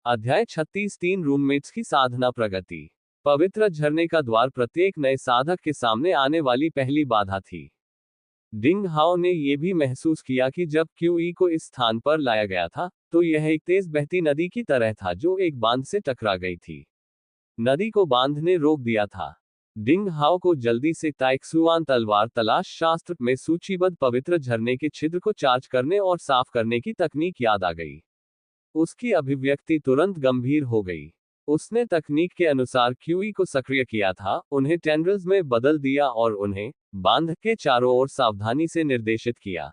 अध्याय 36 3 रूममेट्स की साधना प्रगति। पवित्र झरने का द्वार प्रत्येक नए साधक के सामने आने वाली पहली बाधा थी। डिंग हाओ ने यह भी महसूस किया कि जब क्यूई को इस स्थान पर लाया गया था, तो यह एक तेज बहती नदी की तरह था जो एक बांध से टकरा गई थी। नदी को बांध ने रोक दिया था। डिंग हाओ को जल्दी से ताइक्सुआन तलवार तलाश शास्त्र में सूचीबद्ध पवित्र झरने के छिद्र को चार्ज करने और साफ करने की तकनीक याद आ गई। उसकी अभिव्यक्ति तुरंत गंभीर हो गई। उसने तकनीक के अनुसार क्यूई को सक्रिय किया था, उन्हें टेंड्रल्स में बदल दिया और उन्हें बांध के चारों ओर सावधानी से निर्देशित किया।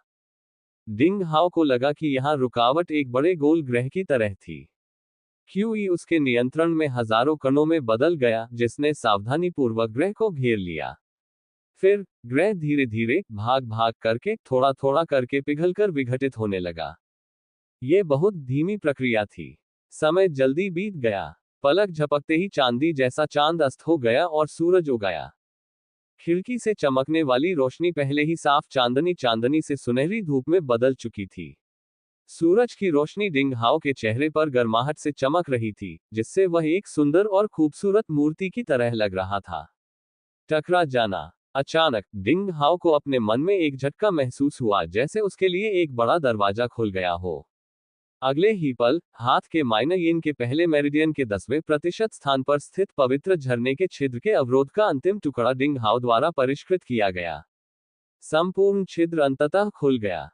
डिंग हाओ को लगा कि यहाँ रुकावट एक बड़े गोल ग्रह की तरह थी। क्यूई उसके नियंत्रण में हजारों कणों में बदल गया, जिसने सावधानीपूर्वक ग्रह को घेर लिया। फिर ग्रह धीरे धीरे भाग भाग करके थोड़ा थोड़ा करके पिघलकर विघटित होने लगा। यह बहुत धीमी प्रक्रिया थी। समय जल्दी बीत गया। पलक झपकते ही चांदी जैसा चांद अस्त हो गया और सूरज उगाया। खिड़की से चमकने वाली रोशनी पहले ही साफ चांदनी से सुनहरी धूप में बदल चुकी थी। सूरज की रोशनी डिंग हाओ के चेहरे पर गर्माहट से चमक रही थी, जिससे वह एक सुंदर और खूबसूरत मूर्ति की तरह लग रहा था। टकरा जाना। अचानक डिंग हाओ को अपने मन में एक झटका महसूस हुआ, जैसे उसके लिए एक बड़ा दरवाजा खुल गया हो। अगले ही पल, हाथ के माइनर यिन के पहले मेरिडियन के 10वें प्रतिशत स्थान पर स्थित पवित्र झरने के छिद्र के अवरोध का अंतिम टुकड़ा डिंग हाओ द्वारा परिष्कृत किया गया। संपूर्ण छिद्र अंततः खुल गया।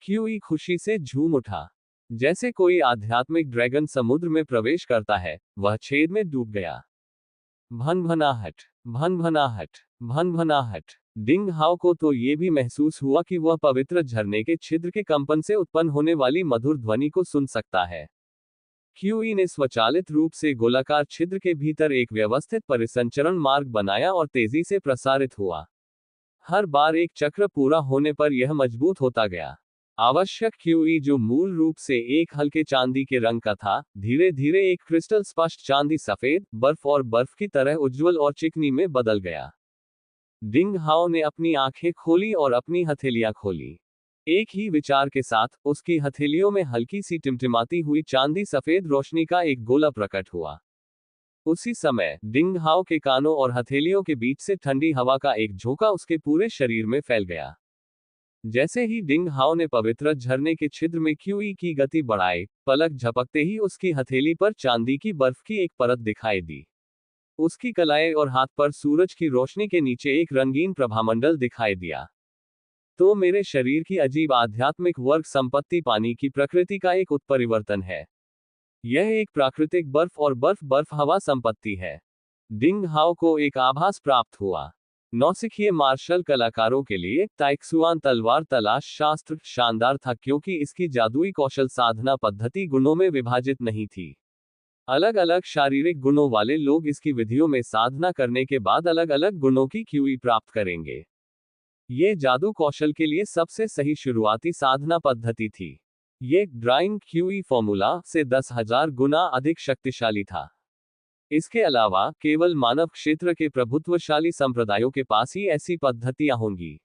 क्यूई खुशी से झूम उठा। जैसे कोई आध्यात्मिक ड्रैगन समुद्र में प्रवेश करता है, वह छेद में डूब गया। भनभनाहट, भनभनाहट, भनभनाहट। डिंग हाओ को तो ये भी महसूस हुआ कि वह पवित्र झरने के छिद्र के कंपन से उत्पन्न होने वाली मधुर ध्वनि को सुन सकता है। क्यूई ने स्वचालित रूप से गोलाकार छिद्र के भीतर एक व्यवस्थित परिसंचरण मार्ग बनाया और तेजी से प्रसारित हुआ। हर बार एक चक्र पूरा होने पर यह मजबूत होता गया। आवश्यक क्यूई, जो मूल रूप से एक हल्के चांदी के रंग का था, धीरे धीरे एक क्रिस्टल स्पष्ट चांदी सफेद बर्फ और बर्फ की तरह उज्ज्वल और चिकनी में बदल गया। डिंग हाओ ने अपनी आंखें खोली और अपनी हथेलियां खोली। एक ही विचार के साथ उसकी हथेलियों में हल्की सी टिमटिमाती हुई चांदी सफेद रोशनी का एक गोला प्रकट हुआ। उसी समय डिंग हाओ के कानों और हथेलियों के बीच से ठंडी हवा का एक झोंका उसके पूरे शरीर में फैल गया। जैसे ही डिंग हाओ ने पवित्र झरने के छिद्र में क्यूई की गति बढ़ाई, पलक झपकते ही उसकी हथेली पर चांदी की बर्फ की एक परत दिखाई दी। उसकी कलाई और हाथ पर सूरज की रोशनी के नीचे एक रंगीन प्रभामंडल दिखाई दिया। तो मेरे शरीर की अजीब आध्यात्मिक वर्ग संपत्ति पानी की प्रकृति का एक उत्परिवर्तन है। यह एक प्राकृतिक बर्फ और बर्फ हवा संपत्ति है। डिंग हाओ को एक आभास प्राप्त हुआ। नौसिखिए मार्शल कलाकारों के लिए ताइक्सुआन तलवार तलाश शास्त्र शानदार था, क्योंकि इसकी जादुई कौशल साधना पद्धति गुणों में विभाजित नहीं थी। अलग अलग शारीरिक गुणों वाले लोग इसकी विधियों में साधना करने के बाद अलग अलग गुणों की क्यूई प्राप्त करेंगे। ये जादू कौशल के लिए सबसे सही शुरुआती साधना पद्धति थी। ये ड्राइंग क्यूई फॉर्मूला से 10,000 गुना अधिक शक्तिशाली था। इसके अलावा केवल मानव क्षेत्र के प्रभुत्वशाली संप्रदायों के पास ही ऐसी पद्धतियां होंगी।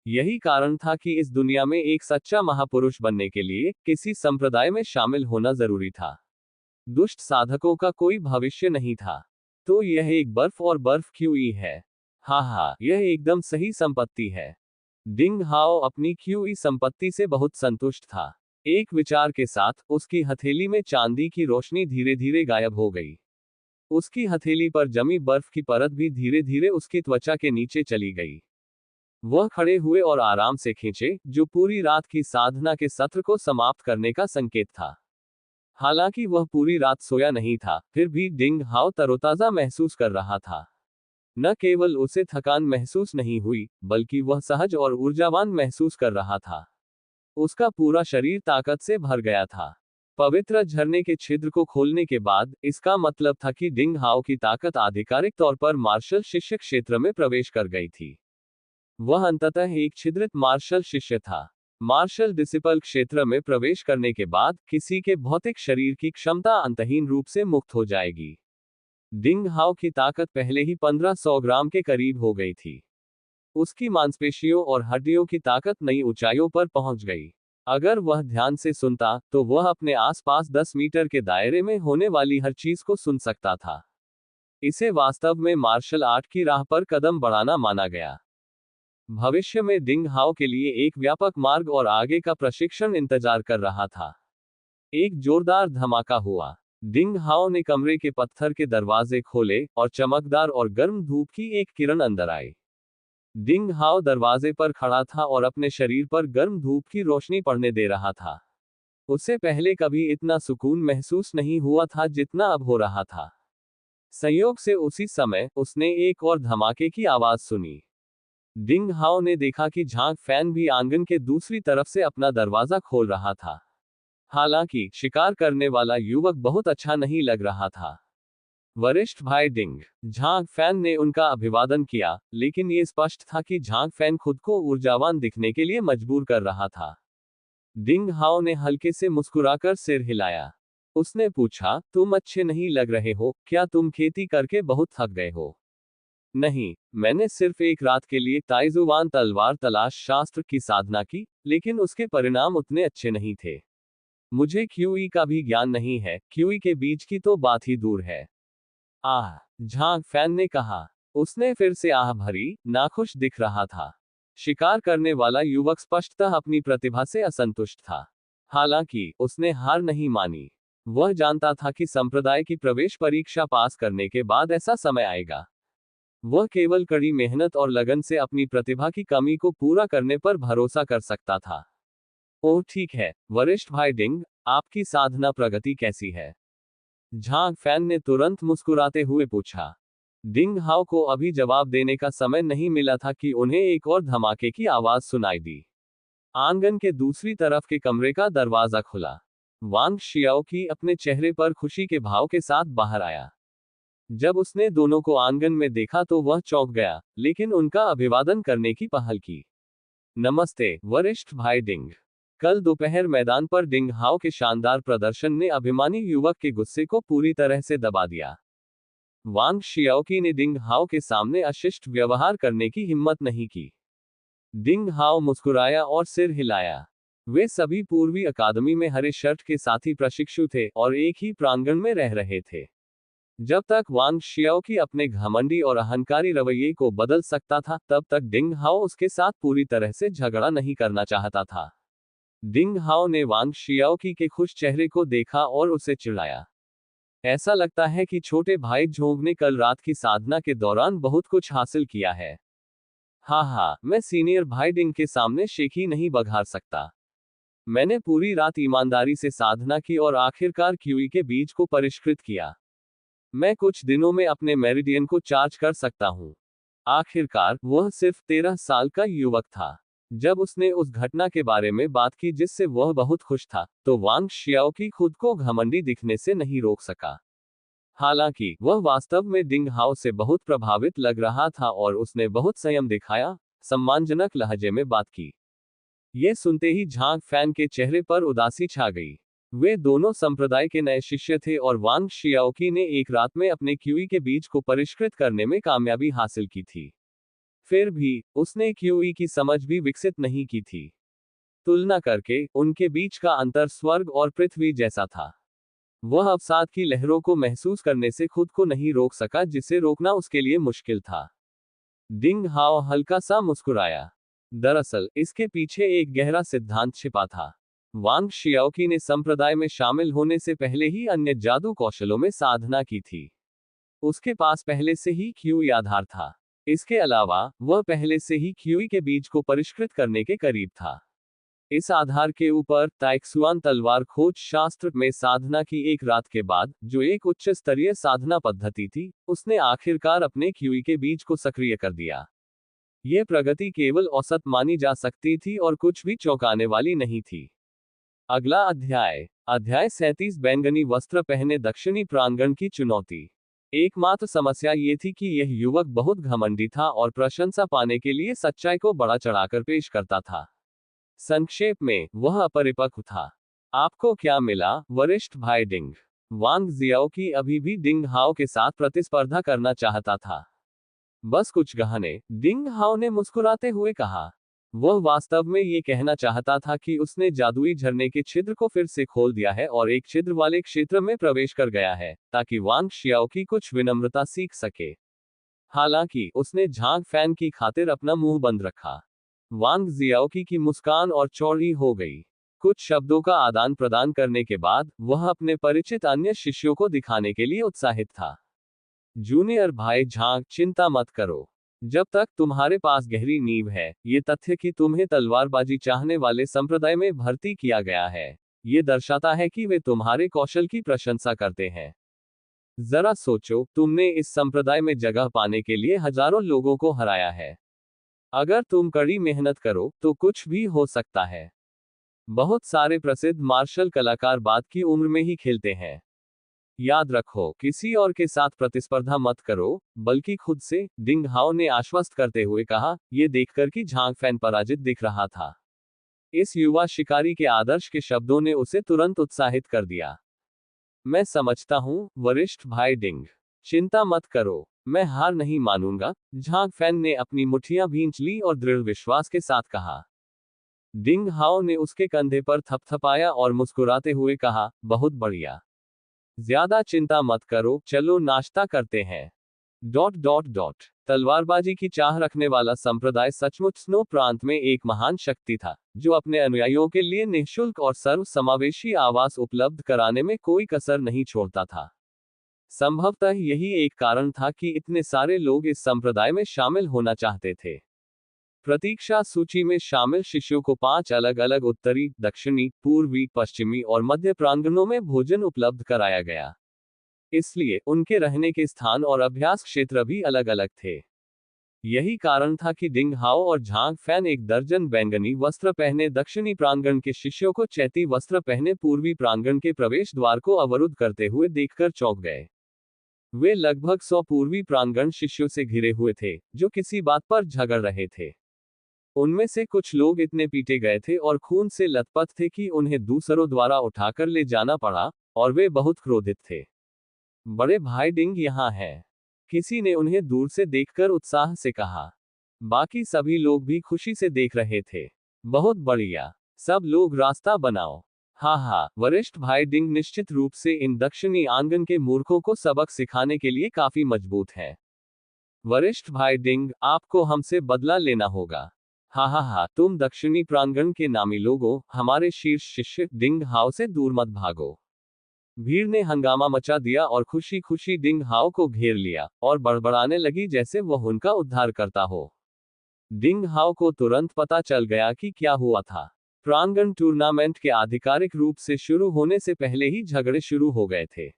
यही कारण था कि इस दुनिया में एक सच्चा महापुरुष बनने के लिए किसी संप्रदाय में शामिल होना जरूरी था। दुष्ट साधकों का कोई भविष्य नहीं था। तो यह एक बर्फ और बर्फ क्यूई है। हाँ, यह एकदम सही संपत्ति है। डिंग हाओ अपनी क्यूई संपत्ति से बहुत संतुष्ट था। एक विचार के साथ उसकी हथेली में चांदी की रोशनी धीरे धीरे गायब हो गई। उसकी हथेली पर जमी बर्फ की परत भी धीरे धीरे उसकी त्वचा के नीचे चली गई। वह खड़े हुए और आराम से खींचे, जो पूरी रात की साधना के सत्र को समाप्त करने का संकेत था। हालांकि वह पूरी रात सोया नहीं था, फिर भी डिंग हाओ तरोताजा महसूस कर रहा था। न केवल उसे थकान महसूस नहीं हुई, बल्कि वह सहज और ऊर्जावान महसूस कर रहा था। उसका पूरा शरीर ताकत से भर गया था। पवित्र झरने के छिद्र को खोलने के बाद इसका मतलब था कि डिंग हाओ की ताकत आधिकारिक तौर पर मार्शल शिष्य क्षेत्र में प्रवेश कर गई थी। वह अंततः एक छिद्रित मार्शल शिष्य था। मार्शल डिसिपल क्षेत्र में प्रवेश करने के बाद किसी के भौतिक शरीर की क्षमता अंतहीन रूप से मुक्त हो जाएगी। डिंग हाओ की ताकत पहले ही 1500 ग्राम के करीब हो गई थी। उसकी मांसपेशियों और हड्डियों की ताकत नई ऊंचाइयों पर पहुंच गई। अगर वह ध्यान से सुनता तो वह अपने आसपास 10 मीटर के दायरे में होने वाली हर चीज को सुन सकता था। इसे वास्तव में मार्शल आर्ट की राह पर कदम बढ़ाना माना गया। भविष्य में डिंग हाओ के लिए एक व्यापक मार्ग और आगे का प्रशिक्षण इंतजार कर रहा था। एक जोरदार धमाका हुआ। डिंग हाओ ने कमरे के पत्थर के दरवाजे खोले और चमकदार और गर्म धूप की एक किरण अंदर आई। डिंग हाओ दरवाजे पर खड़ा था और अपने शरीर पर गर्म धूप की रोशनी पड़ने दे रहा था। उसे पहले कभी इतना सुकून महसूस नहीं हुआ था जितना अब हो रहा था। संयोग से उसी समय उसने एक और धमाके की आवाज सुनी। डिंग हाओ ने देखा कि झांग फैन भी आंगन के दूसरी तरफ से अपना दरवाजा खोल रहा था। हालांकि शिकार करने वाला युवक बहुत अच्छा नहीं लग रहा था। वरिष्ठ भाई डिंग, झांग फैन ने उनका अभिवादन किया, लेकिन ये स्पष्ट था कि झांग फैन खुद को ऊर्जावान दिखने के लिए मजबूर कर रहा था। डिंग हाओ ने हल्के से मुस्कुराकर सिर हिलाया। उसने पूछा, तुम अच्छे नहीं लग रहे हो, क्या तुम खेती करके बहुत थक गए हो? नहीं, मैंने सिर्फ एक रात के लिए ताइजुवान तलवार तलाश शास्त्र की साधना की, लेकिन उसके परिणाम उतने अच्छे नहीं थे। मुझे क्यूई का भी ज्ञान नहीं है, क्यूई के बीज की तो बात ही दूर है। आह, झांग फैन ने कहा। उसने फिर से आह भरी, नाखुश दिख रहा था। शिकार करने वाला युवक स्पष्टतः अपनी प्रतिभा से असंतुष्ट था। हालांकि उसने हार नहीं मानी। वह जानता था कि संप्रदाय की प्रवेश परीक्षा पास करने के बाद ऐसा समय आएगा। वह केवल कड़ी मेहनत और लगन से अपनी प्रतिभा की कमी को पूरा करने पर भरोसा कर सकता था। ओह ठीक है, वरिष्ठ भाई डिंग, आपकी साधना प्रगति कैसी है? झांग फैन ने तुरंत मुस्कुराते हुए पूछा। डिंग हाओ को अभी जवाब देने का समय नहीं मिला था कि उन्हें एक और धमाके की आवाज सुनाई दी। आंगन के दूसरी तरफ के कमरे का दरवाजा खुला। वांग शियाओ की अपने चेहरे पर खुशी के भाव के साथ बाहर आया। जब उसने दोनों को आंगन में देखा तो वह चौंक गया, लेकिन उनका अभिवादन करने की पहल की। नमस्ते, वरिष्ठ भाई डिंग। कल दोपहर मैदान पर डिंग हाओ के शानदार प्रदर्शन ने अभिमानी युवक के गुस्से को पूरी तरह से दबा दिया। वांग शियाओकी ने डिंग हाओ के सामने अशिष्ट व्यवहार करने की हिम्मत नहीं की। डिंग हाओ मुस्कुराया और सिर हिलाया। वे सभी पूर्वी अकादमी में हरे शर्ट के साथी प्रशिक्षु थे और एक ही प्रांगण में रह रहे थे। जब तक वांग शियाओकी अपने घमंडी और अहंकारी रवैये को बदल सकता था, तब तक डिंग हाओ उसके साथ पूरी तरह से झगड़ा नहीं करना चाहता था। डिंग हाओ ने वांग शियाओकी के खुश चेहरे को देखा और उसे चिढ़ाया। ऐसा लगता है कि छोटे भाई झोंग ने कल रात की साधना के दौरान बहुत कुछ हासिल किया है। हाँ, मैं सीनियर भाई डिंग के सामने शेखी नहीं बघार सकता। मैंने पूरी रात ईमानदारी से साधना की और आखिरकार क्यूई के बीज को परिष्कृत किया। मैं कुछ दिनों में अपने मेरिडियन को चार्ज कर सकता हूँ। आखिरकार वह सिर्फ 13 साल का युवक था। जब उसने उस घटना के बारे में बात की जिससे वह बहुत खुश था, तो वांग शियाओकी खुद को घमंडी दिखने से नहीं रोक सका। हालांकि वह वास्तव में डिंग हाओ से बहुत प्रभावित लग रहा था और उसने बहुत संयम दिखाया, सम्मानजनक लहजे में बात की। यह सुनते ही झांग फैन के चेहरे पर उदासी छा गई। वे दोनों संप्रदाय के नए शिष्य थे और वांग शियाओकी ने एक रात में अपने क्यूई के बीज को परिष्कृत करने में कामयाबी हासिल की थी। फिर भी उसने क्यूई की समझ भी विकसित नहीं की थी। तुलना करके उनके बीच का अंतर स्वर्ग और पृथ्वी जैसा था। वह अवसाद की लहरों को महसूस करने से खुद को नहीं रोक सका, जिसे रोकना उसके लिए मुश्किल था। डिंग हाओ हल्का सा मुस्कुराया। दरअसल इसके पीछे एक गहरा सिद्धांत छिपा था। वांग शियाओकी ने संप्रदाय में शामिल होने से पहले ही अन्य जादू कौशलों में साधना की थी। उसके पास पहले से ही क्यूई आधार था। इसके अलावा वह पहले से ही क्यूई के बीज को परिष्कृत करने के करीब था। इस आधार के ऊपर ताइक्सुआन तलवार खोज शास्त्र में साधना की एक रात के बाद, जो एक उच्च स्तरीय साधना पद्धति थी, उसने आखिरकार अपने क्यूई के बीज को सक्रिय कर दिया। यह प्रगति केवल औसत मानी जा सकती थी और कुछ भी चौंकाने वाली नहीं थी। अगला अध्याय 37 बैंगनी वस्त्र पहने दक्षिणी प्रांगण की चुनौती। एकमात्र समस्या ये थी कि यह युवक बहुत घमंडी था और प्रशंसा पाने के लिए सच्चाई को बड़ा चढ़ाकर पेश करता था। संक्षेप में, वह अपरिपक्व था। आपको क्या मिला, वरिष्ठ भाई डिंग? वांग जियाओकी अभी भी डिंग हाओ के साथ प्रतिस्पर्धा करना चाहता था। बस कुछ गहने, डिंग हाओ ने मुस्कुराते हुए कहा। वह वास्तव में ये कहना चाहता था कि उसने जादुई झरने के छिद्र को फिर से खोल दिया है और एक छिद्र वाले क्षेत्र में प्रवेश कर गया है, ताकि वांग शियाओकी कुछ विनम्रता सीख सके। हालांकि उसने झांग फैन की खातिर अपना मुंह बंद रखा। वांग जियाओकी की मुस्कान और चौड़ी हो गई। कुछ शब्दों का आदान प्रदान करने के बाद वह अपने परिचित अन्य शिष्यों को दिखाने के लिए उत्साहित था। जूनियर भाई झांग, चिंता मत करो। जब तक तुम्हारे पास गहरी नींव है, ये तथ्य कि तुम्हें तलवारबाजी चाहने वाले संप्रदाय में भर्ती किया गया है, ये दर्शाता है कि वे तुम्हारे कौशल की प्रशंसा करते हैं। जरा सोचो, तुमने इस संप्रदाय में जगह पाने के लिए हजारों लोगों को हराया है। अगर तुम कड़ी मेहनत करो तो कुछ भी हो सकता है। बहुत सारे प्रसिद्ध मार्शल कलाकार बाद की उम्र में ही खेलते हैं। याद रखो, किसी और के साथ प्रतिस्पर्धा मत करो, बल्कि खुद से, डिंग हाओ ने आश्वस्त करते हुए कहा, ये देखकर कि झांग फैन पराजित दिख रहा था। इस युवा शिकारी के आदर्श के शब्दों ने उसे तुरंत उत्साहित कर दिया। मैं समझता हूँ, वरिष्ठ भाई डिंग। चिंता मत करो, मैं हार नहीं मानूंगा, झांग फैन ने अपनी मुट्ठियां भींच ली और दृढ़ विश्वास के साथ कहा। डिंग हाओ ने उसके कंधे पर थपथपाया और मुस्कुराते हुए कहा, बहुत बढ़िया। ज्यादा चिंता मत करो, चलो नाश्ता करते हैं। तलवारबाजी की चाह रखने वाला संप्रदाय सचमुच स्नो प्रांत में एक महान शक्ति था, जो अपने अनुयायियों के लिए निःशुल्क और सर्व समावेशी आवास उपलब्ध कराने में कोई कसर नहीं छोड़ता था। संभवतः यही एक कारण था कि इतने सारे लोग इस संप्रदाय में शामिल होना चाहते थे। प्रतीक्षा सूची में शामिल शिष्यों को 5 अलग अलग उत्तरी, दक्षिणी, पूर्वी, पश्चिमी और मध्य प्रांगणों में भोजन उपलब्ध कराया गया। इसलिए उनके रहने के स्थान और अभ्यास क्षेत्र भी अलग अलग थे। यही कारण था कि डिंग हाओ और झांग फैन एक दर्जन बैंगनी वस्त्र पहने दक्षिणी प्रांगण के शिष्यों को चैती वस्त्र पहने पूर्वी प्रांगण के प्रवेश द्वार को अवरुद्ध करते हुए देखकर चौंक गए। वे लगभग 100 पूर्वी प्रांगण शिष्यों से घिरे हुए थे, जो किसी बात पर झगड़ रहे थे। उनमें से कुछ लोग इतने पीटे गए थे और खून से लथपथ थे कि उन्हें दूसरों द्वारा उठाकर ले जाना पड़ा, और वे बहुत क्रोधित थे। बड़े भाई डिंग यहाँ हैं, किसी ने उन्हें दूर से देखकर उत्साह से कहा। बाकी सभी लोग भी खुशी से देख रहे थे। बहुत बढ़िया, सब लोग रास्ता बनाओ। हाँ, वरिष्ठ भाई डिंग निश्चित रूप से इन दक्षिणी आंगन के मूर्खों को सबक सिखाने के लिए काफी मजबूत है। वरिष्ठ भाई डिंग, आपको हमसे बदला लेना होगा। हाँ, तुम दक्षिणी प्रांगण के नामी लोगों, हमारे शीर्ष शिष्य डिंग हाओ से दूर मत भागो। भीड़ ने हंगामा मचा दिया और खुशी खुशी डिंग हाओ को घेर लिया, और बड़बड़ाने लगी जैसे वह उनका उद्धार करता हो। डिंग हाओ को तुरंत पता चल गया कि क्या हुआ था। प्रांगण टूर्नामेंट के आधिकारिक रूप से शुरू होने से पहले ही झगड़े शुरू हो गए थे।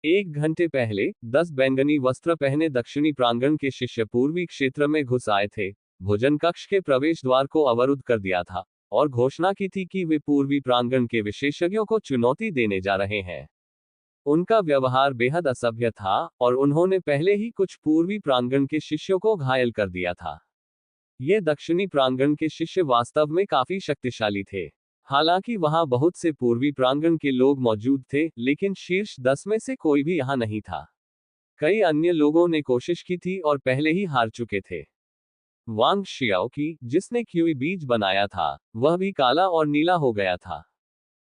1 घंटे पहले 10 बैंगनी वस्त्र पहने दक्षिणी प्रांगण के शिष्य पूर्वी क्षेत्र में घुस आए थे, भोजन कक्ष के प्रवेश द्वार को अवरुद्ध कर दिया था, और घोषणा की थी कि वे पूर्वी प्रांगण के विशेषज्ञों को चुनौती देने जा रहे हैं। उनका व्यवहार बेहद असभ्य था, और उन्होंने पहले ही कुछ पूर्वी प्रांगण के शिष्यों को घायल कर दिया था। ये दक्षिणी प्रांगण के शिष्य वास्तव में काफी शक्तिशाली थे। हालांकि वहां बहुत से पूर्वी प्रांगण के लोग मौजूद थे, लेकिन शीर्ष 10 में से कोई भी यहां नहीं था। कई अन्य लोगों ने कोशिश की थी और पहले ही हार चुके थे। वांग शियाओकी, जिसने क्यूई बीज बनाया था, वह भी काला और नीला हो गया था।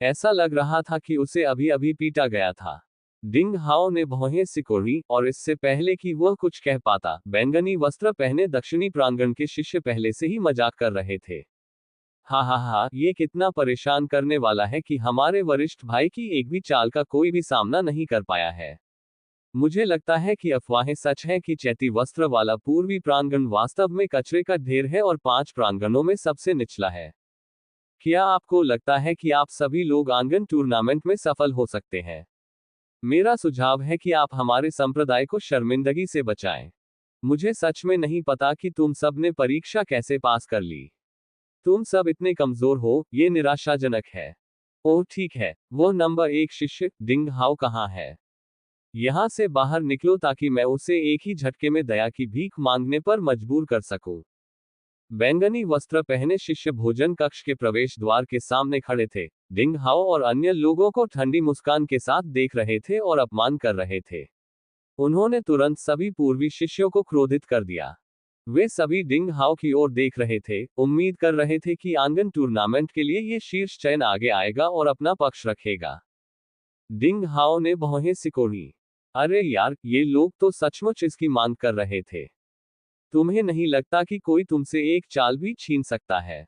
ऐसा लग रहा था कि उसे अभी अभी पीटा गया था। डिंग हाओ ने भौहें सिकोड़ी, और इससे पहले कि वह कुछ कह पाता, बैंगनी वस्त्र पहने दक्षिणी प्रांगण के शिष्य पहले से ही मजाक कर रहे थे। हाँ, ये कितना परेशान करने वाला है कि हमारे वरिष्ठ भाई की एक भी चाल का कोई भी सामना नहीं कर पाया है। मुझे लगता है कि अफवाहें सच हैं कि चैती वस्त्र वाला पूर्वी प्रांगण वास्तव में कचरे का ढेर है और 5 प्रांगणों में सबसे निचला है। क्या आपको लगता है कि आप सभी लोग आंगन टूर्नामेंट में सफल हो सकते हैं? मेरा सुझाव है कि आप हमारे संप्रदाय को शर्मिंदगी से बचाएं। मुझे सच में नहीं पता कि तुम सब ने परीक्षा कैसे पास कर ली। तुम सब इतने कमजोर हो, ये निराशाजनक है। ओह ठीक है, वो नंबर 1 शिष्य, डिंग हाओ कहाँ है? यहां से बाहर निकलो ताकि मैं उसे एक ही झटके में दया की भीख मांगने पर मजबूर कर सकूं। बैंगनी वस्त्र पहने शिष्य भोजन कक्ष के प्रवेश द्वार के सामने खड़े थे। डिंग हाओ और अन्य लोगों को ठंडी मुस्कान के साथ देख रहे थे और अपमान कर रहे थे। उन्होंने तुरंत सभी पूर्वी शिष्यों को क्रोधित कर दिया। वे सभी डिंग हाओ की ओर देख रहे थे, उम्मीद कर रहे थे कि आंगन टूर्नामेंट के लिए ये शीर्ष चयन आगे आएगा और अपना पक्ष रखेगा। डिंग हाओ ने भौहें सिकोड़ी। अरे यार, ये लोग तो सचमुच इसकी मांग कर रहे थे। तुम्हें नहीं लगता कि कोई तुमसे एक चाल भी छीन सकता है?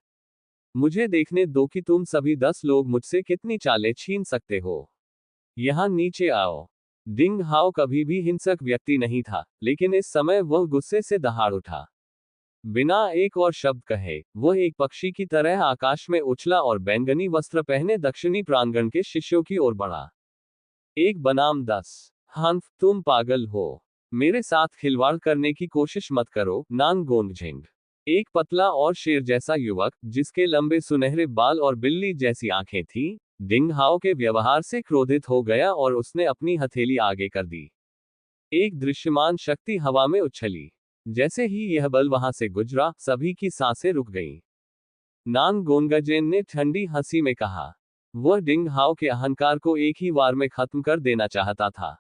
मुझे देखने दो कि तुम सभी 10 लोग मुझसे कितनी चालें छीन सकते हो। यहाँ नीचे आओ। डिंग हाओ कभी भी हिंसक व्यक्ति नहीं था, लेकिन इस समय वह गुस्से से दहाड़ उठा। बिना एक और शब्द कहे, वह एक पक्षी की तरह आकाश में उछला और बैंगनी वस्त्र पहने दक्षिणी प्रांगण के शिष्यों की ओर बढ़ा। एक बनाम 10। हम्फ, तुम पागल हो। मेरे साथ खिलवाड़ करने की कोशिश मत करो, नांग गोंगझिंग। एक पतला और शेर जैसा युवक, जिसके लंबे सुनहरे बाल और बिल्ली जैसी आंखें थीं, डिंग हाओ के व्यवहार से क्रोधित हो गया और उसने अपनी हथेली आगे कर दी। एक दृश्यमान शक्ति हवा में उछली। जैसे ही यह बल वहां से गुजरा, सभी की सांसें रुक गईं। नांग गोंगजेन ने ठंडी हंसी में कहा। वह डिंग हाओ के अहंकार को एक ही वार में खत्म कर देना चाहता था।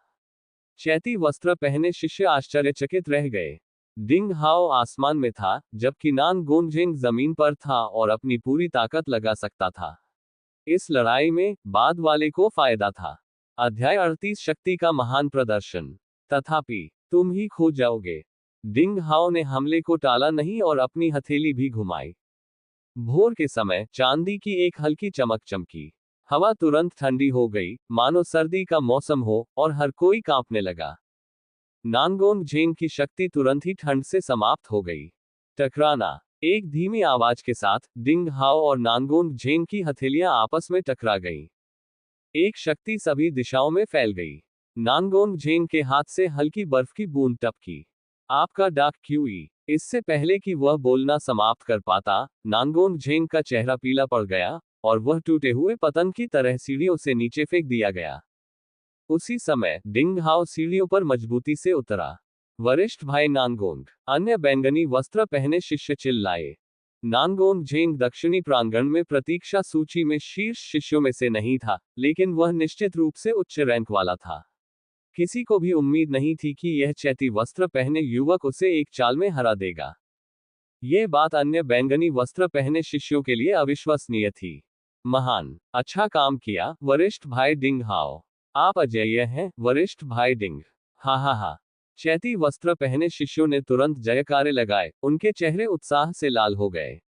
चैती वस्त्र पहने शिष्य आश्चर्यचकित रह गए। डिंग हाओ आसमान में था, जबकि नांग गोंगजेंग जमीन पर था और अपनी पूरी ताकत लगा सकता था। इस लड़ाई में बाद वाले को फायदा था। अध्याय 38 शक्ति का महान प्रदर्शन। तथापि तुम ही खो जाओगे। डिंग हाओ ने हमले को टाला नहीं और अपनी हथेली भी घुमाई। भोर के समय चांदी की एक हल्की चमक चमकी। हवा तुरंत ठंडी हो गई, मानो सर्दी का मौसम हो, और हर कोई कांपने लगा। नांगोंग झेंग की शक्ति तुरंत ही ठंड से समाप्त हो गई। टकराना। एक धीमी आवाज के साथ डिंग हाओ और नांगोंग झेंग की हथेलियां आपस में टकरा गईं। एक शक्ति सभी दिशाओं में फैल गई। नांगोंग झेंग के हाथ से हल्की बर्फ की बूंद टपकी। आपका डाक क्यूई। इससे पहले कि वह बोलना समाप्त कर पाता, नांगोंग झेंग का चेहरा पीला पड़ गया और वह टूटे हुए पतंग की तरह सीढ़ियों से नीचे फेंक दिया गया। उसी समय डिंग हाओ सीढ़ियों पर मजबूती से उतरा। वरिष्ठ भाई नांगोंग। अन्य बैंगनी वस्त्र पहने शिष्य चिल्लाए। नांगोंग झेंग दक्षिणी प्रांगण में प्रतीक्षा सूची में शीर्ष शिष्यों में से नहीं था, लेकिन वह निश्चित रूप से उच्च रैंक वाला था। किसी को भी उम्मीद नहीं थी कि यह चैती वस्त्र पहने युवक उसे एक चाल में हरा देगा। यह बात अन्य बैंगनी वस्त्र पहने शिष्यों के लिए अविश्वसनीय थी। महान, अच्छा काम किया, वरिष्ठ भाई डिंग हाओ। आप अजेय हैं, वरिष्ठ भाई डिंग। हा हा हा। चैती वस्त्र पहने शिष्यों ने तुरंत जयकारे लगाए, उनके चेहरे उत्साह से लाल हो गए।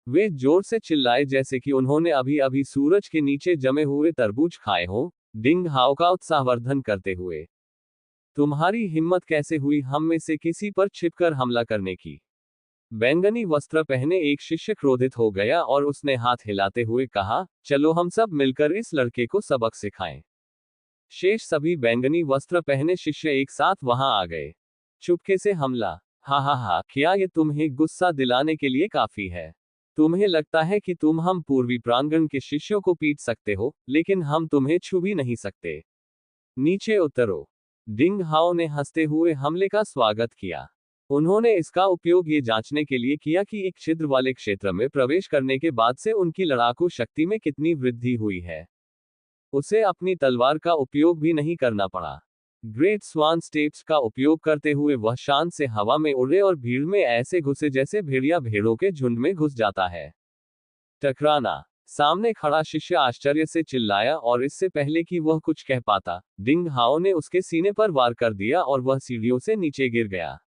वे जोर से चिल्लाए जैसे कि उन्होंने अभी अभी सूरज के नीचे जमे हुए तरबूज खाए हों, डिंग हाओ का उत्साहवर्धन करते हुए। तुम्हारी हिम्मत कैसे हुई हम में से किसी पर छिपकर हमला करने की? बैंगनी वस्त्र पहने एक शिष्य क्रोधित हो गया और उसने हाथ हिलाते हुए कहा, चलो हम सब मिलकर इस लड़के को सबक सिखाएं। शेष सभी बैंगनी वस्त्र पहने शिष्य एक साथ वहां आ गए। चुपके से हमला। हा हा हा, क्या ये तुम्हें गुस्सा दिलाने के लिए काफी है? तुम्हें लगता है कि तुम हम पूर्वी प्रांगण के शिष्यों को पीट सकते हो, लेकिन हम तुम्हें छू भी नहीं सकते। नीचे उतरो। डिंग हाओ ने हंसते हुए हमले का स्वागत किया। उन्होंने इसका उपयोग ये जांचने के लिए किया कि एक छिद्र वाले क्षेत्र में प्रवेश करने के बाद से उनकी लड़ाकू शक्ति में कितनी वृद्धि हुई है। उसे अपनी तलवार का उपयोग भी नहीं करना पड़ा। ग्रेट स्वान स्टेप्स का उपयोग करते हुए वह शान से हवा में उड़े और भीड़ में ऐसे घुसे जैसे भेड़िया भेड़ों के झुंड में घुस जाता है। टकराना। सामने खड़ा शिष्य आश्चर्य से चिल्लाया और इससे पहले कि वह कुछ कह पाता, डिंग हाओ ने उसके सीने पर वार कर दिया और वह सीढ़ियों से नीचे गिर गया।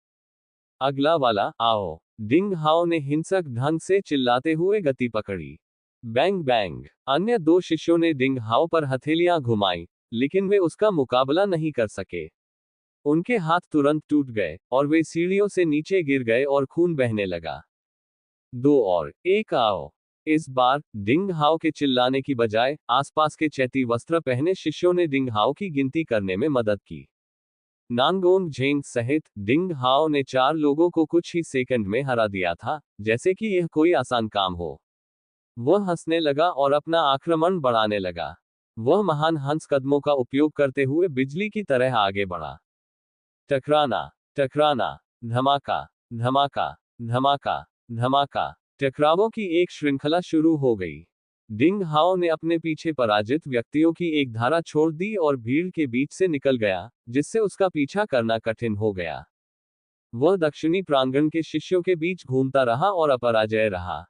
अगला वाला, आओ। डिंग हाओ ने हिंसक ढंग से चिल्लाते हुए गति पकड़ी। Bang bang. अन्य दो शिष्यों ने डिंग हाओ पर हथेलियां घुमाई, लेकिन वे उसका मुकाबला नहीं कर सके। उनके हाथ तुरंत टूट गए और वे सीढ़ियों से नीचे गिर गए और खून बहने लगा। 2 और 1 आओ। इस बार डिंग हाओ के चिल्लाने की बजाय आसपास के चैती वस्त्र पहने शिष्यों ने डिंग हाओ की गिनती करने में मदद की। नांगोंग झेंग सहित डिंग हाओ ने 4 लोगों को कुछ ही सेकंड में हरा दिया था, जैसे कि यह कोई आसान काम हो। वह हंसने लगा और अपना आक्रमण बढ़ाने लगा। वह महान हंस कदमों का उपयोग करते हुए बिजली की तरह आगे बढ़ा। टकराना। टकराना। धमाका। धमाका। धमाका। धमाका। टकरावों की एक श्रृंखला शुरू हो गई। डिंग हाओ ने अपने पीछे पराजित व्यक्तियों की एक धारा छोड़ दी और भीड़ के बीच से निकल गया, जिससे उसका पीछा करना कठिन हो गया। वह दक्षिणी प्रांगण के शिष्यों के बीच घूमता रहा और अपराजय रहा।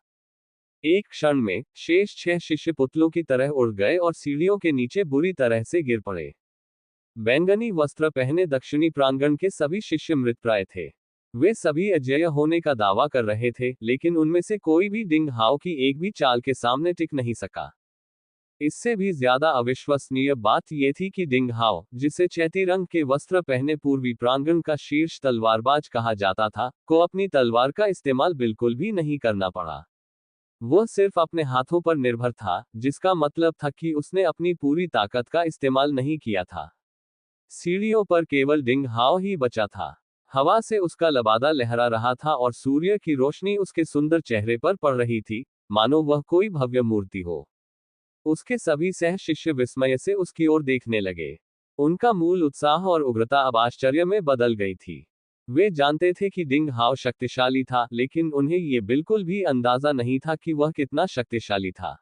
एक क्षण में शेष 6 शिष्य पुतलों की तरह उड़ गए और सीढ़ियों के नीचे बुरी तरह से गिर पड़े। बैंगनी वस्त्र पहने दक्षिणी प्रांगण के सभी शिष्य मृतप्राय थे। वे सभी अजेय होने का दावा कर रहे थे, लेकिन उनमें से कोई भी डिंग हाओ की एक भी चाल के सामने टिक नहीं सका। इससे भी ज्यादा अविश्वसनीय बात यह थी कि डिंग हाओ, जिसे चैती रंग के वस्त्र पहने पूर्वी प्रांगण का शीर्ष तलवारबाज कहा जाता था, को अपनी तलवार का इस्तेमाल बिल्कुल भी नहीं करना पड़ा। वह सिर्फ अपने हाथों पर निर्भर था, जिसका मतलब था कि उसने अपनी पूरी ताकत का इस्तेमाल नहीं किया था। सीढ़ियों पर केवल डिंग हाओ ही बचा था। हवा से उसका लबादा लहरा रहा था और सूर्य की रोशनी उसके सुंदर चेहरे पर पड़ रही थी, मानो वह कोई भव्य मूर्ति हो। उसके सभी सह शिष्य विस्मय से उसकी ओर देखने लगे। उनका मूल उत्साह और उग्रता अब आश्चर्य में बदल गई थी। वे जानते थे कि डिंग हाओ शक्तिशाली था, लेकिन उन्हें यह बिल्कुल भी अंदाजा नहीं था कि वह कितना शक्तिशाली था।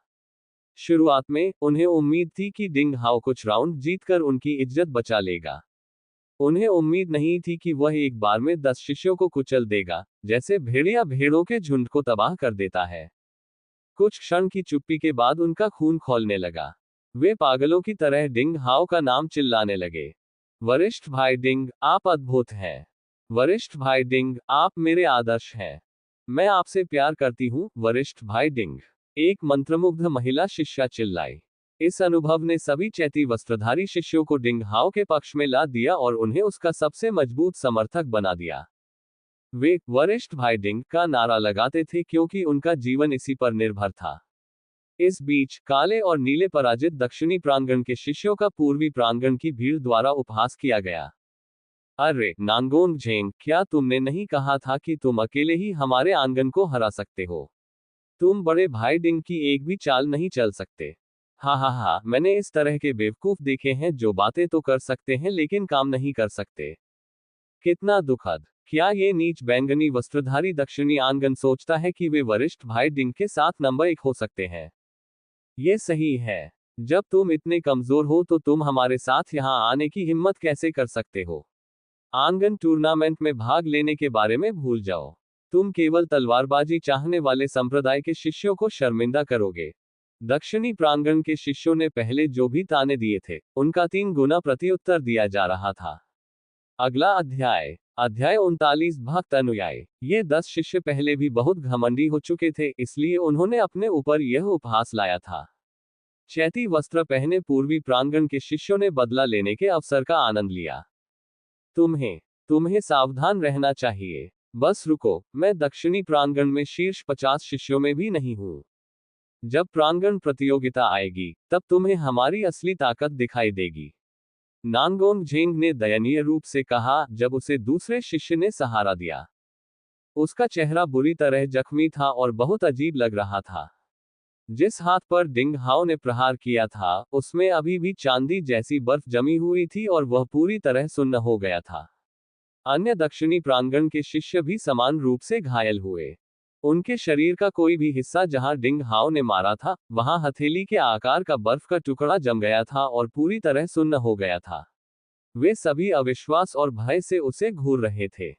शुरुआत में उन्हें उम्मीद थी कि डिंग हाओ कुछ राउंड जीतकर उनकी इज्जत बचा लेगा। उन्हें उम्मीद नहीं थी कि वह एक बार में 10 शिष्यों को कुचल देगा, जैसे भेड़िया भेड़ों के झुंड को तबाह कर देता है। कुछ क्षण की चुप्पी के बाद उनका खून खौलने लगा। वे पागलों की तरह डिंग हाओ का नाम चिल्लाने लगे। वरिष्ठ भाई डिंग, आप अद्भुत हैं। वरिष्ठ भाई डिंग, आप मेरे आदर्श हैं। मैं आपसे प्यार करती हूँ, वरिष्ठ भाई डिंग। एक मंत्रमुग्ध महिला शिष्या चिल्लाई। इस अनुभव ने सभी चैती वस्त्रधारी शिष्यों को डिंग हाओ के पक्ष में ला दिया और उन्हें उसका सबसे मजबूत समर्थक बना दिया। वे वरिष्ठ भाई डिंग का नारा लगाते थे क्योंकि उनका जीवन इसी पर निर्भर था। इस बीच काले और नीले पराजित दक्षिणी प्रांगण के शिष्यों का पूर्वी प्रांगण की भीड़ द्वारा उपहास किया गया। अरे नांगोंग झेंग, क्या तुमने नहीं कहा था कि तुम अकेले ही हमारे आंगन को हरा सकते हो? तुम बड़े भाई डिंग की एक भी चाल नहीं चल सकते। हा हा हा, मैंने इस तरह के बेवकूफ देखे हैं जो बातें तो कर सकते हैं लेकिन काम नहीं कर सकते। कितना दुखद। क्या ये नीच बैंगनी वस्त्रधारी दक्षिणी आंगन सोचता है कि वे वरिष्ठ भाई डिंग के साथ नंबर 1 हो सकते हैं? ये सही है। जब तुम इतने कमजोर हो तो तुम हमारे साथ यहाँ आने की हिम्मत कैसे कर सकते हो? आंगन टूर्नामेंट में भाग लेने के बारे में भूल जाओ। तुम केवल तलवारबाजी चाहने वाले संप्रदाय के शिष्यों को शर्मिंदा करोगे। दक्षिणी प्रांगण के शिष्यों ने पहले जो भी ताने दिए थे, उनका 3 गुना प्रत्युत्तर दिया जा रहा था। अगला अध्याय, अध्याय 39, भक्त अनुयायी। ये 10 शिष्य पहले भी बहुत घमंडी हो चुके थे, इसलिए उन्होंने अपने ऊपर यह उपहास लाया था। चैती वस्त्र पहने पूर्वी प्रांगण के शिष्यों ने बदला लेने के अवसर का आनंद लिया। तुम्हें तुम्हें सावधान रहना चाहिए। बस रुको, मैं दक्षिणी प्रांगण में शीर्ष 50 शिष्यों में भी नहीं हूं। जब प्रांगण प्रतियोगिता आएगी, तब तुम्हें हमारी असली ताकत दिखाई देगी। नांगोंग झेंग ने दयनीय रूप से कहा, जब उसे दूसरे शिष्य ने सहारा दिया। उसका चेहरा बुरी तरह जख्मी था और बहुत अजीब लग रहा था। जिस हाथ पर डिंग हाओ ने प्रहार किया था, उसमें अभी भी चांदी जैसी बर्फ जमी हुई थी और वह पूरी तरह सुन्न हो गया था। अन्य दक्षिणी प्रांगण के शिष्य भी समान रूप से घायल हुए। उनके शरीर का कोई भी हिस्सा जहां डिंग हाओ ने मारा था, वहां हथेली के आकार का बर्फ का टुकड़ा जम गया था और पूरी तरह सुन्न हो गया था। वे सभी अविश्वास और भय से उसे घूर रहे थे।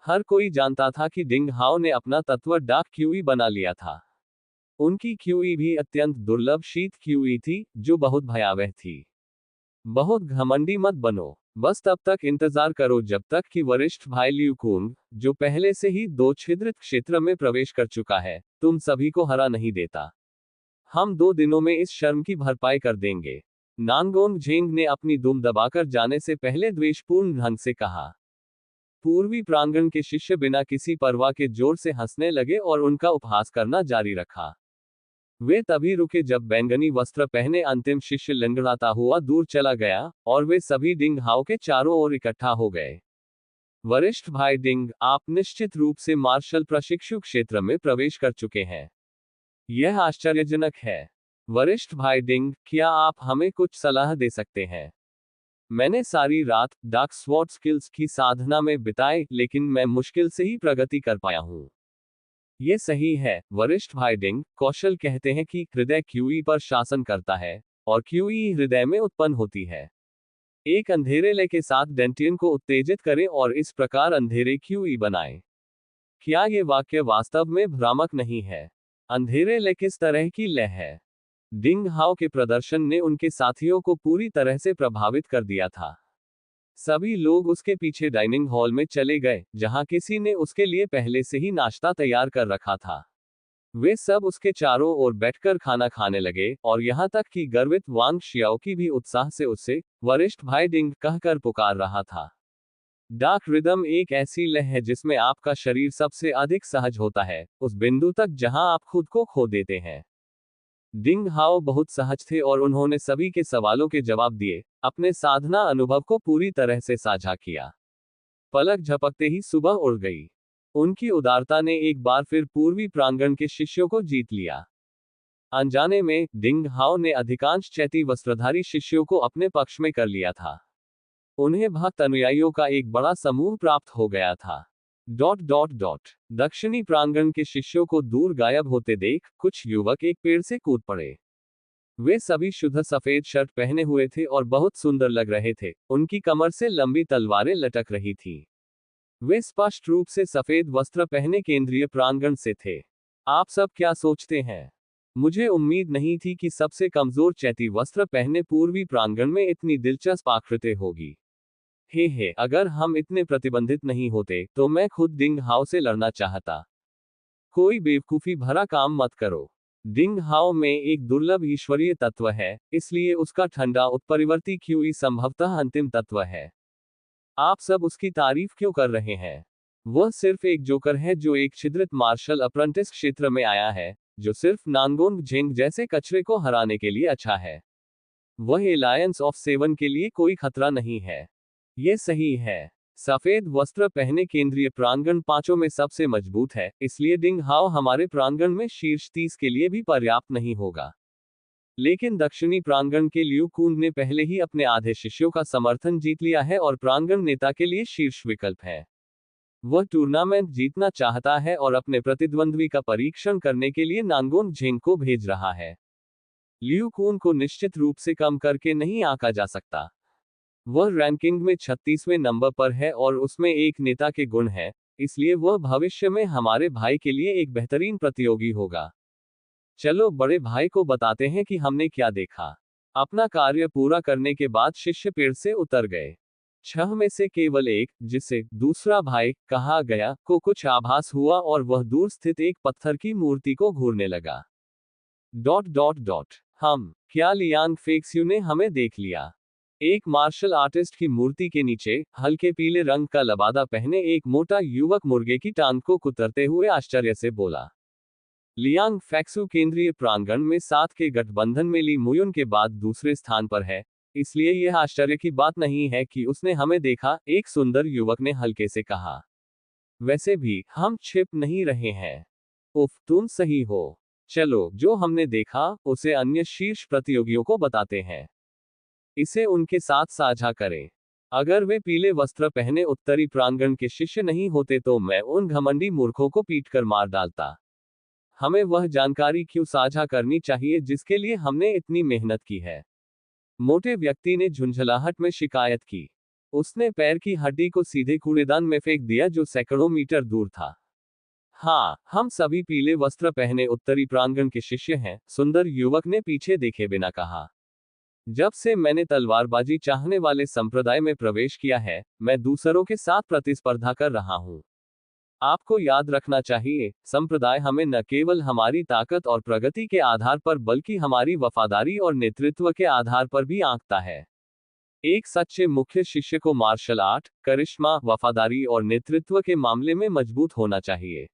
हर कोई जानता था कि डिंग हाओ ने अपना तत्व डाक क्यूई बना लिया था। उनकी क्यूई भी अत्यंत दुर्लभ शीत क्यूई थी, जो बहुत भयावह थी। बहुत घमंडी मत बनो। बस तब तक इंतजार करो जब तक कि वरिष्ठ भाई लियू कुंग, जो पहले से ही 2 छिद्रित क्षेत्र में प्रवेश कर चुका है, तुम सभी को हरा नहीं देता। हम 2 दिनों में इस शर्म की भरपाई कर देंगे। नांगोंग झेंग ने अपनी दुम दबाकर जाने से पहले द्वेषपूर्ण ढंग से कहा। पूर्वी प्रांगण के शिष्य बिना किसी परवाह के जोर से हंसने लगे और उनका उपहास करना जारी रखा। वे तभी रुके जब बैंगनी वस्त्र पहने अंतिम शिष्य लंगड़ाता हुआ दूर चला गया, और वे सभी डिंग हाओ के चारों ओर इकट्ठा हो गए। वरिष्ठ भाई डिंग, आप निश्चित रूप से मार्शल प्रशिक्षु क्षेत्र में प्रवेश कर चुके हैं। यह आश्चर्यजनक है। वरिष्ठ भाई डिंग, क्या आप हमें कुछ सलाह दे सकते हैं? मैंने सारी रात डार्क स्वॉर्ड स्किल्स की साधना में बिताई, लेकिन मैं मुश्किल से ही प्रगति कर पाया हूँ। ये सही है, वरिष्ठ भाई डिंग। कौशल कहते हैं कि हृदय क्यूई पर शासन करता है, और क्यूई हृदय में उत्पन्न होती है। एक अंधेरे लय के साथ डेंटियन को उत्तेजित करें और इस प्रकार अंधेरे क्यूई बनाएं। क्या ये वाक्य वास्तव में भ्रामक नहीं है? अंधेरे लय किस तरह की लय है? डिंग हाओ के प्रदर्शन ने उनके साथियों को पूरी तरह से प्रभावित कर दिया था। सभी लोग उसके पीछे डाइनिंग हॉल में चले गए, जहां किसी ने उसके लिए पहले से ही नाश्ता तैयार कर रखा था। वे सब उसके चारों ओर बैठकर खाना खाने लगे, और यहां तक कि गर्वित वांग शियाओ की भी उत्साह से उससे वरिष्ठ भाई डिंग कहकर पुकार रहा था। डार्क रिदम एक ऐसी लय है जिसमें आपका शरीर सबसे अधिक सहज होता है, उस बिंदु तक जहां आप खुद को खो देते हैं। डिंग हाओ बहुत सहज थे और उन्होंने सभी के सवालों के जवाब दिए, अपने साधना अनुभव को पूरी तरह से साझा किया। पलक झपकते ही सुबह उड़ गई। उनकी उदारता ने एक बार फिर पूर्वी प्रांगण के शिष्यों को जीत लिया। अनजाने में डिंग हाओ ने अधिकांश चैती वस्त्रधारी शिष्यों को अपने पक्ष में कर लिया था। उन्हें भक्त अनुयायियों का एक बड़ा समूह प्राप्त हो गया था। दक्षिणी प्रांगण के शिष्यों को दूर गायब होते देख कुछ युवक एक पेड़ से कूद पड़े। वे सभी शुद्ध सफेद शर्ट पहने हुए थे और बहुत सुंदर लग रहे थे। उनकी कमर से लंबी तलवारें लटक रही थीं। वे स्पष्ट रूप से सफेद वस्त्र पहने केंद्रीय प्रांगण से थे। आप सब क्या सोचते हैं? मुझे उम्मीद नहीं थी कि सबसे कमजोर चैती वस्त्र पहने पूर्वी प्रांगण में इतनी दिलचस्प आकृति होगी। हे, अगर हम इतने प्रतिबंधित नहीं होते तो मैं खुद डिंग हाओ से लड़ना चाहता। कोई बेवकूफी भरा काम मत करो। डिंग हाओ में एक दुर्लभ ईश्वरीय तत्व है, इसलिए उसका ठंडा उत्परिवर्ती क्यूई संभवतः अंतिम तत्व है। आप सब उसकी तारीफ क्यों कर रहे हैं? वह सिर्फ एक जोकर है जो एक छिद्रित मार्शल अप्रेंटिस क्षेत्र में आया है, जो सिर्फ नांगोंग झेंग जैसे कचरे को हराने के लिए अच्छा है। वह एलायंस ऑफ सेवन के लिए कोई खतरा नहीं है। ये सही है। सफेद वस्त्र पहने केंद्रीय प्रांगण पांचों में सबसे मजबूत है, इसलिए डिंग हाओ हमारे प्रांगण में शीर्ष 30 के लिए भी पर्याप्त नहीं होगा। लेकिन दक्षिणी प्रांगण के लियू कुंग ने पहले ही अपने आधे शिष्यों का समर्थन जीत लिया है और प्रांगण नेता के लिए शीर्ष विकल्प है। वह टूर्नामेंट जीतना चाहता है और अपने प्रतिद्वंद्वी का परीक्षण करने के लिए नांगोन झेंग को भेज रहा है। लियू कुंग को निश्चित रूप से कम करके नहीं आंका जा सकता। वह रैंकिंग में 36वें नंबर पर है और उसमें एक नेता के गुण हैं, इसलिए वह भविष्य में हमारे भाई के लिए एक बेहतरीन प्रतियोगी होगा। चलो बड़े भाई को बताते हैं कि हमने क्या देखा। अपना कार्य पूरा करने के बाद शिष्य पेड़ से उतर गए। 6 में से केवल एक, जिसे दूसरा भाई कहा गया, को कुछ आभास हुआ और वह दूर स्थित एक पत्थर की मूर्ति को घूरने लगा। हम क्या लियांग फेक्स्यू ने हमें देख लिया? एक मार्शल आर्टिस्ट की मूर्ति के नीचे हल्के पीले रंग का लबादा पहने एक मोटा युवक मुर्गे की टांग को कुतरते हुए आश्चर्य से बोला। लियांग फेक्सू केंद्रीय प्रांगण में 7 के गठबंधन में ली मुयुन के बाद दूसरे स्थान पर है, इसलिए यह आश्चर्य की बात नहीं है कि उसने हमें देखा, एक सुंदर युवक ने हल्के से कहा। वैसे भी हम छिप नहीं रहे हैं। उफ, तुम सही हो। चलो, जो हमने देखा उसे अन्य शीर्ष प्रतियोगियों को बताते हैं। इसे उनके साथ साझा करें। अगर वे पीले वस्त्र पहने उत्तरी प्रांगण के शिष्य नहीं होते तो मैं उन घमंडी मूर्खों को पीटकर मार डालता। हमें वह जानकारी क्यों साझा करनी चाहिए जिसके लिए हमने इतनी मेहनत की है? मोटे व्यक्ति ने झुंझलाहट में शिकायत की। उसने पैर की हड्डी को सीधे कूड़ेदान में फेंक दिया जो सैकड़ों मीटर दूर था। हाँ, हम सभी पीले वस्त्र पहने उत्तरी प्रांगण के शिष्य हैं, सुंदर युवक ने पीछे देखे बिना कहा। जब से मैंने तलवारबाजी चाहने वाले संप्रदाय में प्रवेश किया है, मैं दूसरों के साथ प्रतिस्पर्धा कर रहा हूं। आपको याद रखना चाहिए, संप्रदाय हमें न केवल हमारी ताकत और प्रगति के आधार पर बल्कि हमारी वफादारी और नेतृत्व के आधार पर भी आंकता है। एक सच्चे मुख्य शिष्य को मार्शल आर्ट, करिश्मा, वफादारी और नेतृत्व के मामले में मजबूत होना चाहिए।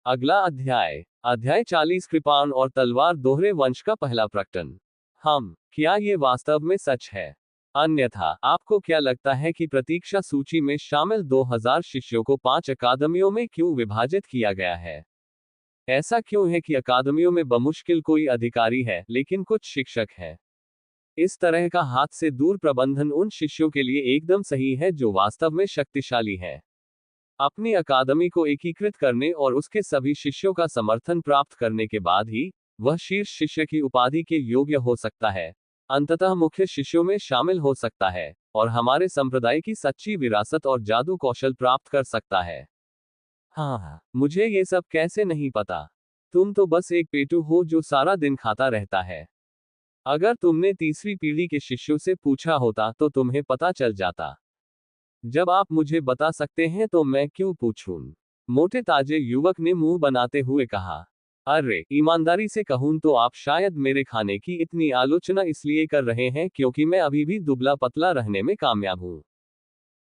अगला अध्याय 40 कृपाण और तलवार दोहरे वंश का पहला प्रकटन। क्या ये वास्तव में सच है? अन्यथा, आपको क्या लगता है कि प्रतीक्षा सूची में शामिल 2000 शिष्यों को 5 अकादमियों में क्यों विभाजित किया गया है? ऐसा क्यों है कि अकादमियों में बमुश्किल कोई अधिकारी है, लेकिन कुछ शिक्षक हैं? इस तरह का हाथ से दूर प्रबंधन उन शिष्यों के लिए एकदम सही है जो वास्तव में शक्तिशाली हैं। अपनी अकादमी को एकीकृत करने और उसके सभी शिष्यों का समर्थन प्राप्त करने के बाद ही वह शीर्ष शिष्य की उपाधि के योग्य हो सकता है, अंततः मुख्य शिष्यों में शामिल हो सकता है, और हमारे संप्रदाय की सच्ची विरासत और जादू कौशल प्राप्त कर सकता है। हाँ, मुझे ये सब कैसे नहीं पता। तुम तो बस एक पेटू हो जो सारा दिन खाता रहता है। अगर तुमने तीसरी पीढ़ी के शिष्यों से पूछा होता तो तुम्हें पता चल जाता। जब आप मुझे बता सकते हैं तो मैं क्यों पूछूं? मोटे ताजे युवक ने मुंह बनाते हुए कहा। अरे, ईमानदारी से कहूं तो आप शायद मेरे खाने की इतनी आलोचना इसलिए कर रहे हैं क्योंकि मैं अभी भी दुबला पतला रहने में कामयाब हूं।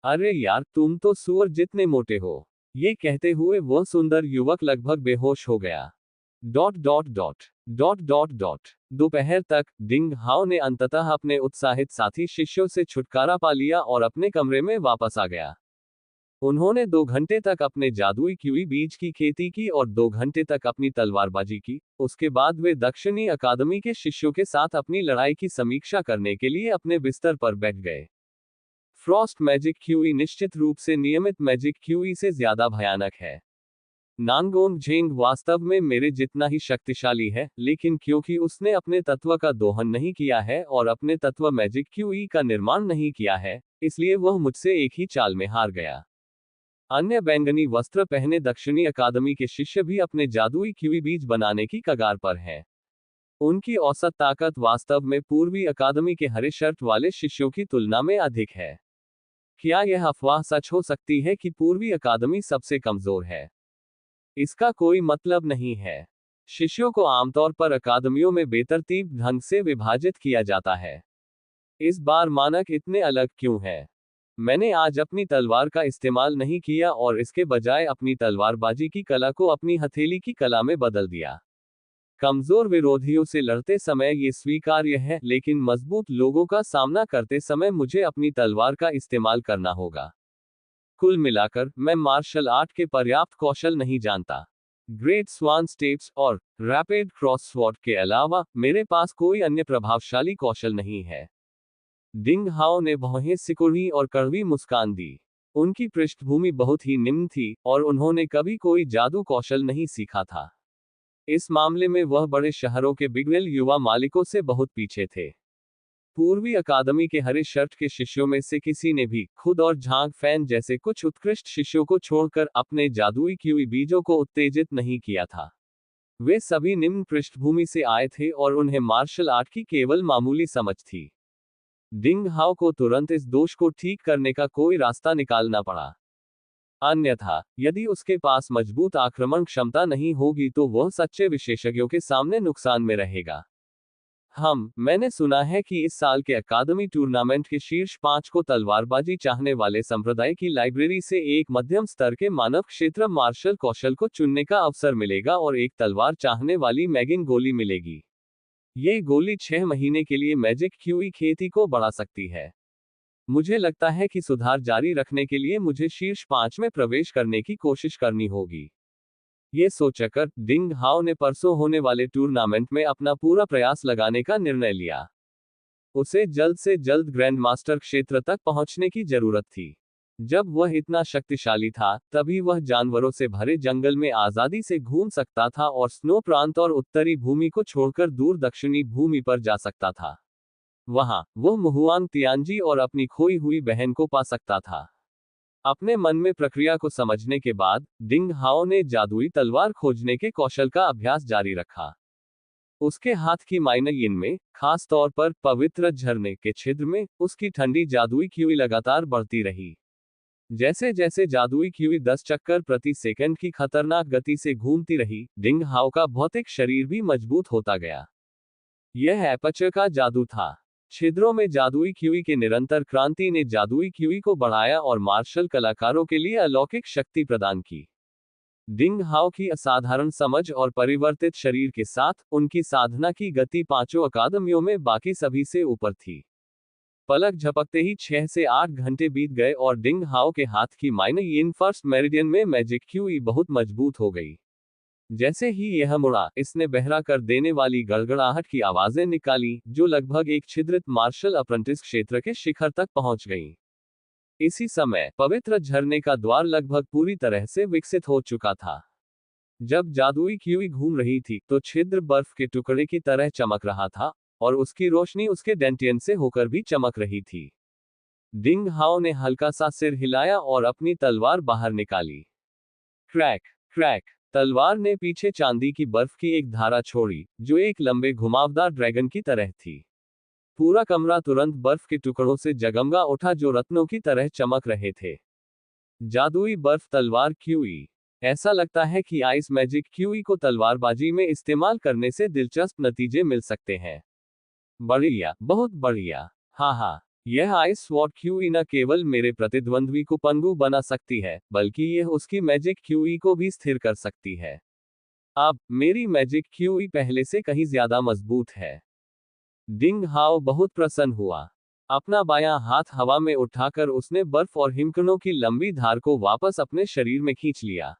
अरे यार, तुम तो सूअर जितने मोटे हो। ये कहते हुए वह सुंदर युवक लगभग बेहोश हो गया। Dot dot dot dot dot dot दोपहर तक डिंग हाओ ने अंततः अपने उत्साहित साथी शिष्यों से छुटकारा पा लिया और अपने कमरे में वापस आ गया। उन्होंने 2 घंटे तक अपने जादुई कीवी बीज की खेती की और 2 घंटे तक अपनी तलवारबाजी की। उसके बाद वे दक्षिणी अकादमी के शिष्यों के साथ अपनी लड़ाई की समीक्षा करने के लिए अपने बिस्तर पर बैठ गए। फ्रॉस्ट मैजिक क्यूई निश्चित रूप से नियमित मैजिक क्यूई से ज्यादा भयानक है। नांगोंग झेंग वास्तव में मेरे जितना ही शक्तिशाली है, लेकिन क्योंकि उसने अपने तत्व का दोहन नहीं किया है और अपने तत्व मैजिक क्यूई का निर्माण नहीं किया है, इसलिए वह मुझसे एक ही चाल में हार गया। अन्य बैंगनी वस्त्र पहने दक्षिणी अकादमी के शिष्य भी अपने जादुई क्यूई बीज बनाने की कगार पर हैं। उनकी औसत ताकत वास्तव में पूर्वी अकादमी के हरे शर्ट वाले शिष्यों की तुलना में अधिक है। क्या यह अफवाह सच हो सकती है कि पूर्वी अकादमी सबसे कमजोर है? इसका कोई मतलब नहीं है। शिष्यों को आमतौर पर अकादमियों में बेतरतीब ढंग से विभाजित किया जाता है। इस बार मानक इतने अलग क्यों हैं? मैंने आज अपनी तलवार का इस्तेमाल नहीं किया और इसके बजाय अपनी तलवारबाजी की कला को अपनी हथेली की कला में बदल दिया। कमजोर विरोधियों से लड़ते समय ये स्वीकार्य है, लेकिन मजबूत लोगों का सामना करते समय मुझे अपनी तलवार का इस्तेमाल करना होगा। कुल मिलाकर, मैं मार्शल आर्ट के पर्याप्त कौशल नहीं जानता। ग्रेट स्वान स्टेप्स और रैपिड क्रॉस स्वॉर्ड के अलावा मेरे पास कोई अन्य प्रभावशाली कौशल नहीं है। डिंग हाओ ने भौहें सिकुड़ी और कड़वी मुस्कान दी। उनकी पृष्ठभूमि बहुत ही निम्न थी और उन्होंने कभी कोई जादू कौशल नहीं सीखा था। इस मामले में वह बड़े शहरों के बिगड़ेल युवा मालिकों से बहुत पीछे थे। पूर्वी अकादमी के हरे शर्ट के शिष्यों में से किसी ने भी खुद और झांग फैन जैसे कुछ उत्कृष्ट शिष्यों को छोड़कर अपने जादुई क्यूई बीजों को उत्तेजित नहीं किया था। वे सभी निम्न पृष्ठभूमि से आए थे और उन्हें मार्शल आर्ट की केवल मामूली समझ थी। डिंग हाओ को तुरंत इस दोष को ठीक करने का कोई रास्ता निकालना पड़ा। अन्यथा, यदि उसके पास मजबूत आक्रमण क्षमता नहीं होगी तो वह सच्चे विशेषज्ञों के सामने नुकसान में रहेगा। मैंने सुना है कि इस साल के अकादमी टूर्नामेंट के शीर्ष 5 को तलवारबाजी चाहने वाले संप्रदाय की लाइब्रेरी से एक मध्यम स्तर के मानव क्षेत्र मार्शल कौशल को चुनने का अवसर मिलेगा और एक तलवार चाहने वाली मैगिन गोली मिलेगी। ये गोली 6 महीने के लिए मैजिक क्यूई खेती को बढ़ा सकती है। मुझे लगता है कि सुधार जारी रखने के लिए मुझे शीर्ष 5 में प्रवेश करने की कोशिश करनी होगी। ये सोचकर डिंग हाओ ने परसों होने वाले टूर्नामेंट में अपना पूरा प्रयास लगाने का निर्णय लिया। उसे जल्द से जल्द ग्रैंड मास्टर क्षेत्र तक पहुंचने की जरूरत थी। जब वह इतना शक्तिशाली था, तभी वह जानवरों से भरे जंगल में आजादी से घूम सकता था और स्नो प्रांत और उत्तरी भूमि को छोड़कर दूर दक्षिणी भूमि पर जा सकता था। वहां वह मुहुआंग तियानजी और अपनी खोई हुई बहन को पा सकता था। अपने मन में प्रक्रिया को समझने के बाद डिंग हाओ ने जादुई तलवार खोजने के कौशल का अभ्यास जारी रखा। उसके हाथ की माइनयिन में, खास तौर पर पवित्र झरने के छिद्र में, उसकी ठंडी जादुई क्यूई लगातार बढ़ती रही। जैसे जैसे जादुई क्यूई 10 चक्कर प्रति सेकंड की खतरनाक गति से घूमती रही, डिंग हाओ का भौतिक शरीर भी मजबूत होता गया। यह एपर्चर का जादू था। छिद्रों में जादुई क्यूई के निरंतर क्रांति ने जादुई क्यूई को बढ़ाया और मार्शल कलाकारों के लिए अलौकिक शक्ति प्रदान की। डिंग हाओ की असाधारण समझ और परिवर्तित शरीर के साथ उनकी साधना की गति 5 अकादमियों में बाकी सभी से ऊपर थी। पलक झपकते ही 6 से 8 घंटे बीत गए और डिंग हाओ के हाथ की माइनयिन फर्स्ट मेरिडियन में मैजिक क्यूई बहुत मजबूत हो गई। जैसे ही यह मुड़ा, इसने बहरा कर देने वाली गड़गड़ाहट की आवाजें निकाली, जो लगभग एक छिद्रित मार्शल अप्रेंटिस क्षेत्र के शिखर तक पहुंच गईं। इसी समय पवित्र झरने का द्वार लगभग पूरी तरह से विकसित हो चुका था। जब जादुई क्यूई घूम रही थी, तो छिद्र बर्फ के टुकड़े की तरह चमक रहा था, और उसकी रोशनी उसके डेंटियन से होकर भी चमक रही थी। डिंग हाओ ने हल्का सा सिर हिलाया और अपनी तलवार बाहर निकाली। क्रैक क्रैक, तलवार ने पीछे चांदी की बर्फ की एक धारा छोड़ी, जो एक लंबे घुमावदार ड्रैगन की तरह थी। पूरा कमरा तुरंत बर्फ के टुकड़ों से जगमगा उठा जो रत्नों की तरह चमक रहे थे। जादुई बर्फ तलवार क्यूई। ऐसा लगता है कि आइस मैजिक क्यूई को तलवारबाजी में इस्तेमाल करने से दिलचस्प नतीजे मिल सकते हैं। बढ़िया, बहुत बढ़िया। हाँ हाँ, यह आइस स्वॉर्ड क्यूई न केवल मेरे प्रतिद्वंद्वी को पंगु बना सकती है, बल्कि यह उसकी मैजिक क्यूई को भी स्थिर कर सकती है। अब मेरी मैजिक क्यूई पहले से कहीं ज्यादा मजबूत है। डिंग हाओ बहुत प्रसन्न हुआ। अपना बायां हाथ हवा में उठाकर उसने बर्फ और हिमकणों की लंबी धार को वापस अपने शरीर में खींच लिया।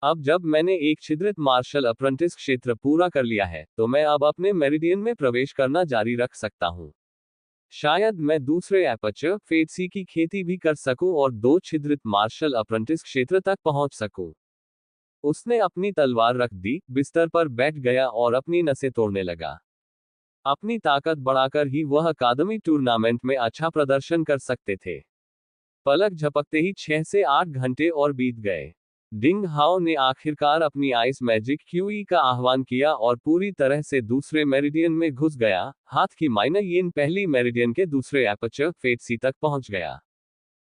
अब जब मैंने एक छिद्रित मार्शल अप्रेंटिस क्षेत्र पूरा कर लिया है, तो मैं अब अपने मेरिडियन में प्रवेश करना जारी रख सकता हूँ। शायद मैं दूसरे एपर्चर फेटसी की खेती भी कर सकूं और 2 छिद्रित मार्शल अप्रेंटिस क्षेत्र तक पहुंच सकूं। उसने अपनी तलवार रख दी, बिस्तर पर बैठ गया और अपनी नसें तोड़ने लगा। अपनी ताकत बढ़ाकर ही वह अकादमी टूर्नामेंट में अच्छा प्रदर्शन कर सकते थे। पलक झपकते ही 6 से 8 घंटे और बीत गए। डिंग हाओ ने आखिरकार अपनी आइस मैजिक क्यूई का आह्वान किया और पूरी तरह से दूसरे मेरिडियन में घुस गया। हाथ की माइनर यिन पहली मेरिडियन के दूसरे एपर्चर फेटसी तक पहुंच गया।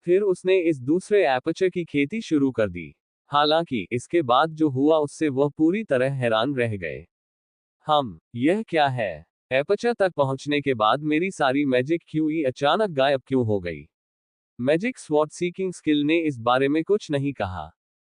फिर उसने इस दूसरे एपर्चर की खेती शुरू कर दी। हालांकि इसके बाद जो हुआ उससे वह पूरी तरह हैरान रह गए। यह क्या है? एपर्चर तक पहुंचने के बाद मेरी सारी मैजिक क्यूई अचानक गायब क्यों हो गई? मैजिक स्वॉर्ड सीकिंग स्किल ने इस बारे में कुछ नहीं कहा।